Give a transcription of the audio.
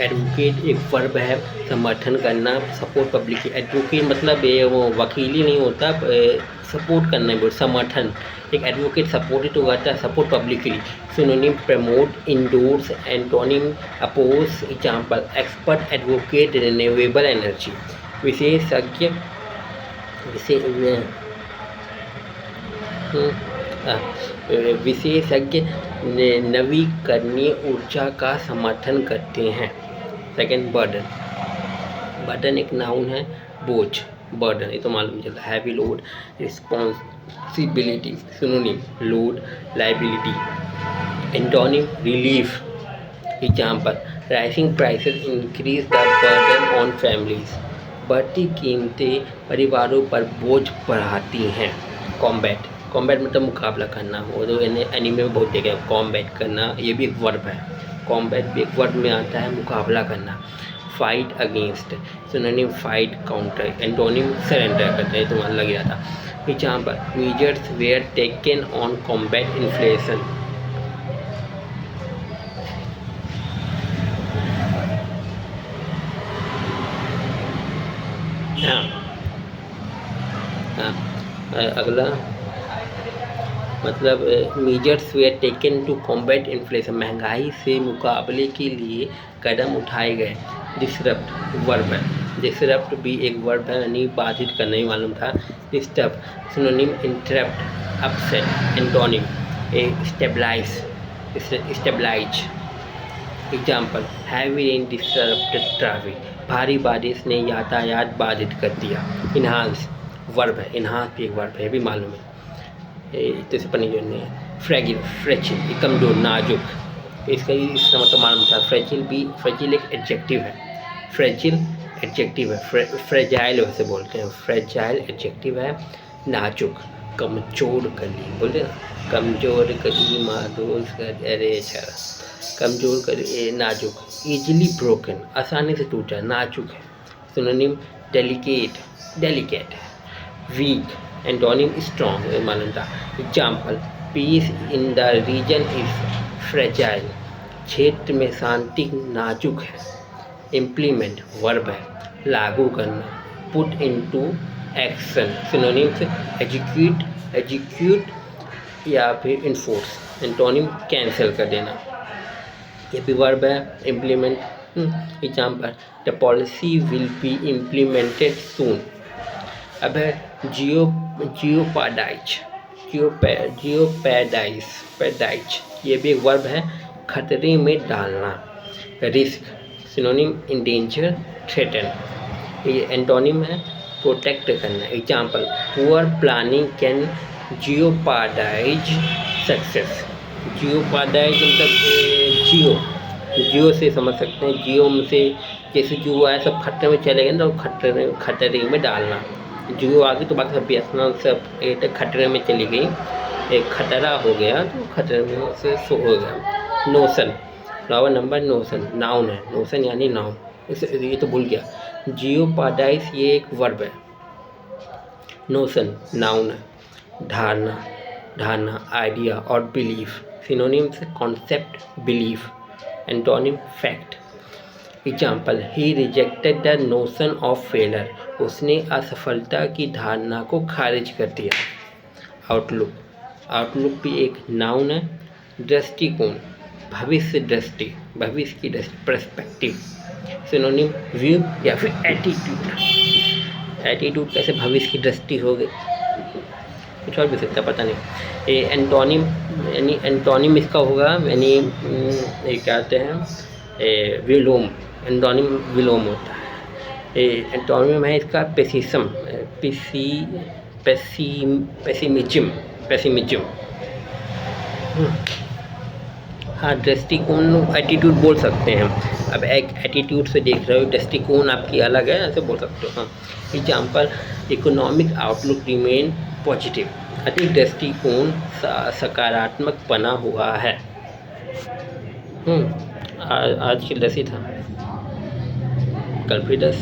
Advocate एक verb है, समर्थन करना, सपोर्ट पब्लिकली। एडवोकेट मतलब ये वो वकीली नहीं होता, सपोर्ट करना है, समर्थन। एक एडवोकेट सपोर्ट तो करता है, support publicly. Synonym promote, endorse, antonym oppose. Example expert advocate renewable energy. विशेषज्ञ विशेषज्ञ नवीकरणीय ऊर्जा का समर्थन करते हैं। Second burden. बर्डन एक नाउन है, बोझ, बर्डन ये तो मालूम चला। Heavy load, responsibility. Synonym load, liability. Antonym relief. Example rising prices increase the burden on families. बढ़ती कीमतें परिवारों पर बोझ बढ़ाती हैं। कॉम्बैट, कॉम्बैट मतलब मुकाबला करना, वो तो एनीमे में बहुत देखा है। कॉम्बैट करना ये भी एक वर्ब है, कॉम्बैट भी एक वर्ब में आता है, मुकाबला करना। Fight against, synonym fight, counter. Antonym surrender करते हैं, तुम्हारा लग रहा था। Example measures were taken on combat inflation. अगला मतलब measures were taken to combat inflation, महंगाई से मुकाबले के लिए कदम उठाए गए। डिसरप्ट वर्ब है, डिसरप्ट भी एक वर्ब है, यानी बाधित करना ही मालूम था। Disturb synonym interrupt, upset. Antonym stabilise, stabilise. Example heavy rain disrupted traffic, भारी बारिश ने यातायात बाधित कर दिया। इन्हांस वर्ब है, इन्हांस भी एक वर्ब है, भी मालूम है, तो इसे पढ़ने की जरूरत नहीं है। फ्रैगिल, फ्रेचिल, कमजोर, नाजुक, इसका इसका मतलब मालूम था। फ्रेचिल भी, फ्रेचिल एक एडजेक्टिव है, फ्रेचिल एडजेक्टिव है। फ्रेजाइल वैसे बोलते हैं, फ्रेजाइल एडजेक्टिव है। नाजुक, कमजोर कली, बोलते ना, कमजोर कली मादोस कर, अरे अच्छा, कमजोर कली, नाजुक। इजीली ब्रोकन, आसानी से टूटा, नाजुक है। सिनोनिम डेलिकेट, डेलिकेट है। वीक, एंटोनिम स्ट्रॉन्ग, मालूम था। Example peace in the region is fragile, क्षेत्र में शांति नाजुक है। इम्प्लीमेंट वर्ब है, लागू करना। Put into action, synonyms execute, execute या फिर इन्फोर्स। एंटोनिम कैंसिल कर देना, ये भी वर्ब है। Implement, example the policy will be implemented soon. अब है जियोपाडाइज, जियोपैडाइज, पैडाइज, ये भी एक वर्ब है, खतरे में डालना। Risk synonym endanger, threaten. ये एंटोनिम है प्रोटेक्ट करना। Example poor planning can jeopardise success. Jeopardise मतलब जियो से समझ सकते हैं, जियो में से जैसे जो आया सब खतरे में चले गए ना, तो खतरे में डालना। जियो आ गई तो बाकी सब बीएसएनएल सब एयरटेल खतरे में चली गई, एक खतरा हो गया तो खतरे में से सो हो गया। नोशन, नौवा नंबर नोशन, नाउन है, नोशन यानी नाउन, इसे ये तो भूल गया। जियोपाडाइज ये एक वर्ब है, नोशन नाउन है। धारणा, धारणा आइडिया और belief, synonyms concept, belief. Antonym fact. Example he rejected the notion of failure, उसने असफलता की धारणा को खारिज कर दिया। आउटलुक, आउटलुक भी एक नाउन है। दृष्टिकोण, भविष्य दृष्टि, भविष्य की दृष्टि, पर्सपेक्टिव। सिनोनिम व्यू या फिर एटीट्यूड। एटीट्यूड कैसे भविष्य की दृष्टि हो गई, कुछ और भी सकता पता नहीं। ये एंटोनिम, यानी एंटोनिम इसका होगा, यानी ये कहते हैं विलोम, एंटोनिम विलोम होता है। एंटोनिम है इसका पेसिज्म, पेसिमिज्म, पेसिमिज्म। हाँ दृष्टिकोण एटीट्यूड बोल सकते हैं। अब एक एटीट्यूड से देख रहे हो, दृष्टिकोण आपकी अलग है, ऐसे बोल सकते हो। हाँ example economic outlook remain positive, अधिक दृष्टिकोण सकारात्मक बना हुआ है। आज के 10 ही था, कल फिर 10।